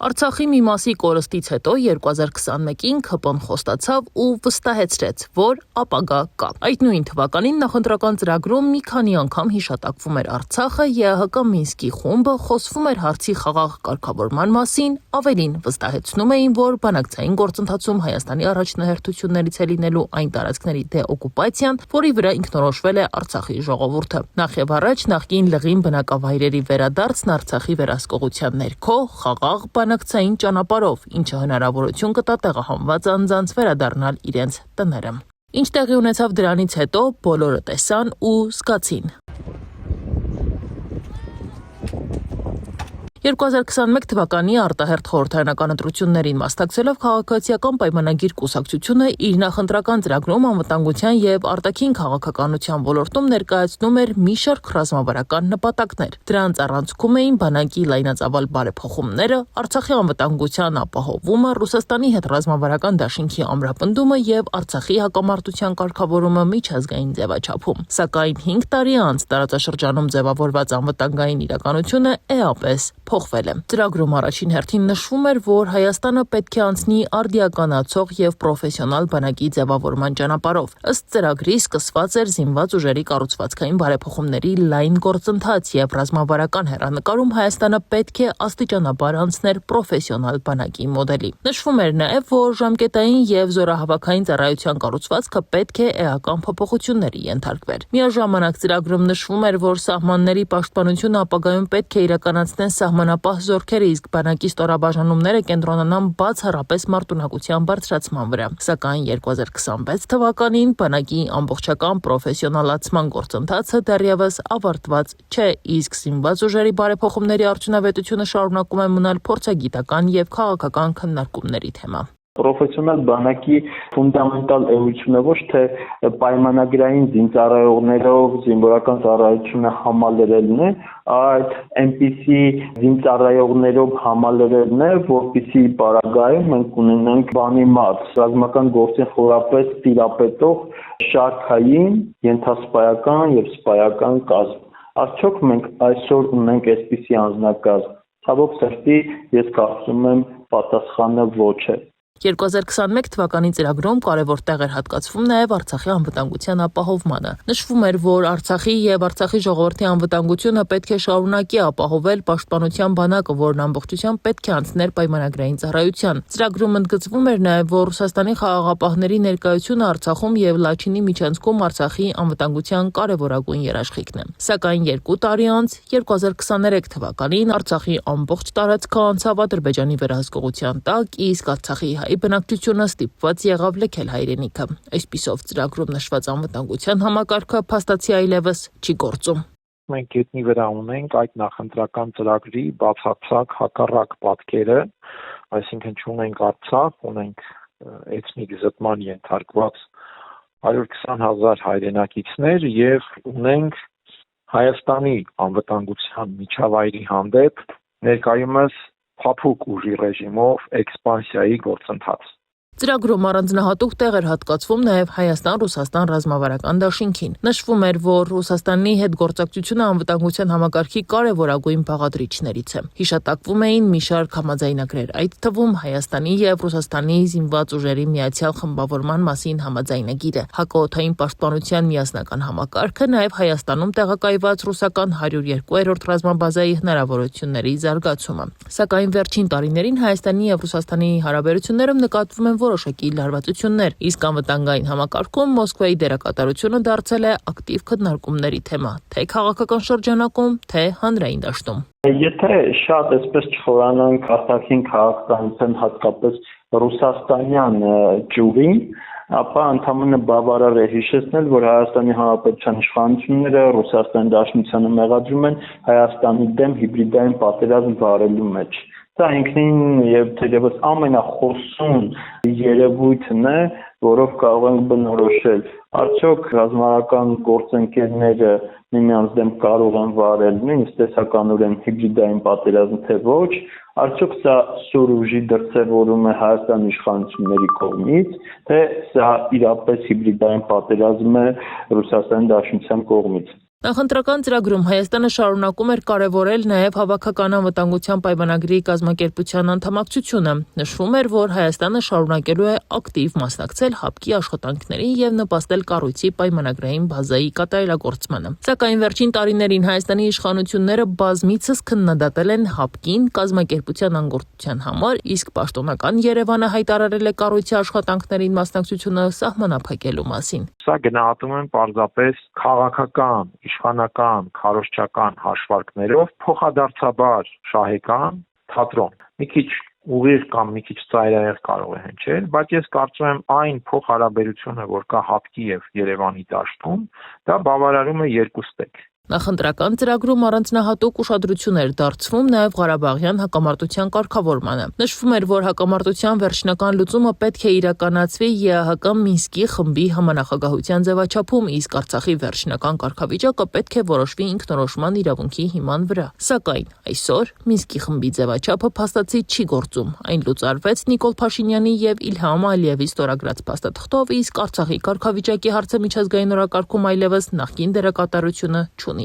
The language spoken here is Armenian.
Արցախի մի մասի կորստից հետո 2021-ին ՔՊ-ն խոստացավ ու վստահեցրեց, որ ապագա կա։ Այդ նույն թվականին նախընտրական ծրագրում մի քանի անգամ հիշատակվում էր Արցախը, ԵԱՀԿ Մինսկի խումբը խոսվում էր հարցի խաղաղ կարգավորման մասին, ավելին վստահեցնում էին, որ բանակցային գործընթացում Հայաստանի առաջնահերթություններից է լինելու այն տարածքների դեօկուպացիան, որի վրա ինքնորոշվել է Արցախի ժողովուրդը։ Նախ եւ առաջ նախկին լղին բնակավայրերի վերադարձն Արցախի վերահսկողության ներքո խաղաղ բանակցային ճանապարհով, ինչը հնարավորություն կտա տեղահանված անձանց վերադառնալ իրենց տները։ Ինչ տեղի ունեցավ դրանից հետո, բոլորը տեսան ու զգացին։ 2021 թվականի արտահերթ խորհրդարանական ընտրություններին մասնակցելով քաղաքացիական պայմանագիր կուսակցությունը իր նախընտրական ծրագրում անվտանգության եւ արտաքին քաղաքականության ոլորտում ներկայացնում էր մի շարք ռազմավարական նպատակներ։ Դրանց առանցքում էին բանակի լայնածավալ բարեփոխումները, Արցախի անվտանգության ապահովումը, Ռուսաստանի հետ ռազմավարական դաշինքի ամրապնդումը եւ Արցախի հակամարտության կարգավորումը միջազգային ձևաչափում։ Սակայն 5 տարի անց տարածաշրջանում ձևավորված անվտանգային իրականությունը էապես փոխվել է։ Ծրագրում առաջին հերթին նշվում էր, որ Հայաստանը պետք է անցնի արդիականացող եւ պրոֆեսիոնալ բանակի ձևավորման ճանապարհով։ Ըստ ծրագրի սկսված էր զինված ուժերի կառուցվածքային բարեփոխումների լայն գործընթաց եւ ռազմավարական հեռանկարում Հայաստանը պետք է աստիճանաբար անցներ պրոֆեսիոնալ բանակի մոդելի։ Նշվում էր նաեւ, որ ժամկետային եւ զորահավաքային ծառայության կառուցվածքը պետք է էական փոփոխությունների ենթարկվեր։ Միաժամանակ ծրագրում նշվում էր, որ սահմանների պաշտպանությունը ապագայում պետք է իրականացնեն սահմանապահ զորքերը, իսկ բանակի ստորաբաժանումները կենտրոնանան բացառապես մարտունակության բարձրացման վրա։ Սակայն 2026 թվականին բանակի ամբողջական պրոֆեսիոնալացման գործընթացը դեռևս ավարտված չէ, իսկ զինված ուժերի բարեփոխումների արդյունավետությունը շարունակում է մնալ փորձագիտական եւ քաղաքական քննարկումների թեմա։ Պրոֆեսիոնալ բանակի ֆունդամենտալ էությունը ոչ թե պայմանագրային զինծառայողներով զինվորական ծառայությունը համալրելն է, այլ այնպիսի զինծառայողներով համալրելն է, որպեսզի պարագայում մենք ունենանք բանի մարդ, ռազմական գործին խորապես տիրապետող շարքային, ենթասպայական եւ սպայական կազմ։ Արդյոք մենք այսօր ունենք այսպիսի անձնակազմ։ Ցավոք սրտի, ես կարծում եմ պատասխանը ոչ է։ 2021 թվականի ծրագրում կարևոր տեղ էր հատկացվում նաև Արցախի անվտանգության ապահովմանը։ Նշվում էր, որ Արցախի եւ Արցախի ժողովրդի անվտանգությունը պետք է շարունակի ապահովել պաշտպանության բանակը, որն ամբողջությամբ պետք է անցներ պայմանագրային ծառայության։ Ծրագրում ընդգծվում էր նաև, որ Ռուսաստանի խաղաղապահների ներկայությունը Արցախում եւ Լաչինի միջանցքում Արցախի անվտանգության կարևորագույն երաշխիքն է։ Սակայն 2 տարի անց, 2023 թվականին Արցախի ամբողջ տարածքը անցավ Ադրբեջանի վերահսկողության տակ, իսկ Արցախի բնակչությունը ստիպված եղավ լքել հայրենիքը։ Այսպիսով ծրագրում նշված անվտանգության համակարգը փաստացի այլևս չի գործում։ Մենք գետնի վրա ունենք այդ նախընտրական ծրագրի բացարձակ հակառակ պատկերը, այսինքն չունենք Արցախ, ունենք էթնիկ զտման ենթարկված 120,000 հայրենակիցներ եւ ունենք Հայաստանի անվտանգության միջավայրի հանդեպ ներկայումս փափուկ ուժի ռեժիմով էքսպանսիայի գործընթաց։ Ծրագրում առանձնահատուկ տեղ էր հատկացվում նաև Հայաստան-Ռուսաստան ռազմավարական դաշինքին։ Նշվում էր, որ Ռուսաստանի հետ գործակցությունը անվտանգության համակարգի կարևորագույն բաղադրիչներից է։ Հիշատակվում էին մի շարք համաձայնագրեր, այդ թվում Հայաստանի եւ Ռուսաստանի զինված ուժերի միացյալ խմբավորման մասին համաձայնագիրը, հակաօդային պաշտպանության միասնական համակարգը, նաև Հայաստանում տեղակայված ռուսական 102-րդ ռազմաբազայի հնարավորությունների զարգացումը։ Սակայն վերջին տարիներին Հայաստանի եւ Ռուսաստանի հարաբերություններում նկատվում են որոշակի լարվածություններ, իսկ անվտանգային համակարգում Մոսկվայի դերակատարությունը դարձել է ակտիվ քննարկումների թեմա, թե քաղաքական շրջանակում, թե հանրային դաշտում։ Եթե շատ այսպես չխորանանք արտաքին քաղաքականության, հատկապես ռուսաստանյան ճյուղին, ապա ընդհանրապես բավարար է հիշեցնել, որ Հայաստանի Հանրապետության իշխանությունները Ռուսաստանի Դաշնությանը մեղադրում են Հայաստանի դեմ հիբրիդային պատերազմ վարելու մեջ։ Դա ինքնին եւ թերևս ամենախորսուն երևույթն է, որով կարող ենք բնորոշել արդյոք ռազմական գործընկերները միմյանց դեմ կարող են վարել նույնիսկ տեսականորեն հիբրիդային պատերազմ թե ոչ, արդյոք սա սուր ուժի դրսևորում է Հայաստանի իշխանությունների կողմից, թե սա իրապես հիբրիդային պատերազմ է Ռուսաստանի Դաշնության կողմից։ Նախընտրական ծրագրում Հայաստանը շարունակում էր կարևորել նաև հավաքական անվտանգության պայմանագրի կազմակերպության անդամակցությունը։ Նշվում էր, որ Հայաստանը շարունակելու է ակտիվ մասնակցել ՀԱՊԿ-ի աշխատանքներին եւ նպաստել կառույցի պայմանագրային բազայի կատարելագործմանը։ Սակայն վերջին տարիներին Հայաստանի իշխանությունները բազմիցս քննադատել են ՀԱՊԿ-ին կազմակերպության անգործության համար, իսկ պաշտոնական Երևանը հայտարարել է կառույցի աշխատանքներին մասնակցությունը սահմանափակելու մասին։ Սա գնահատում են պարզապես քաղաքական, իշխանական, քարոզչական հաշվարկներով փոխադարձաբար շահեկան թատրոն։ Մի քիչ ուղիղ կամ մի քիչ ծայրահեղ կարող է հնչել, բայց ես կարծում եմ այն փոխհարաբերությունը, որ կա ՀԱՊԿ-ի եւ Երևանի դաշտում, դա բավարարում է երկուստեք։ Նախընտրական ծրագրում առանձնահատուկ ուշադրություն էր դարձվում նաև Ղարաբաղյան հակամարտության կարգավորմանը։ Նշվում էր, որ հակամարտության վերջնական լուծումը պետք է իրականացվի ԵԱՀԿ Մինսկի խմբի համանախագահության ձևաչափում, իսկ Արցախի վերջնական կարգավիճակը պետք է որոշվի ինքնորոշման իրավունքի հիման վրա։ Սակայն այսօր Մինսկի խմբի ձևաչափը փաստացի չի գործում։ Այն լուծարվեց Նիկոլ Փաշինյանի եւ Իլհամ Ալիևի ստորագրած փաստաթղթով, իսկ Արցախի կարգավիճակի հարցը միջազգային օրակարգում այլևս նախկին դերակատարությունը չունի։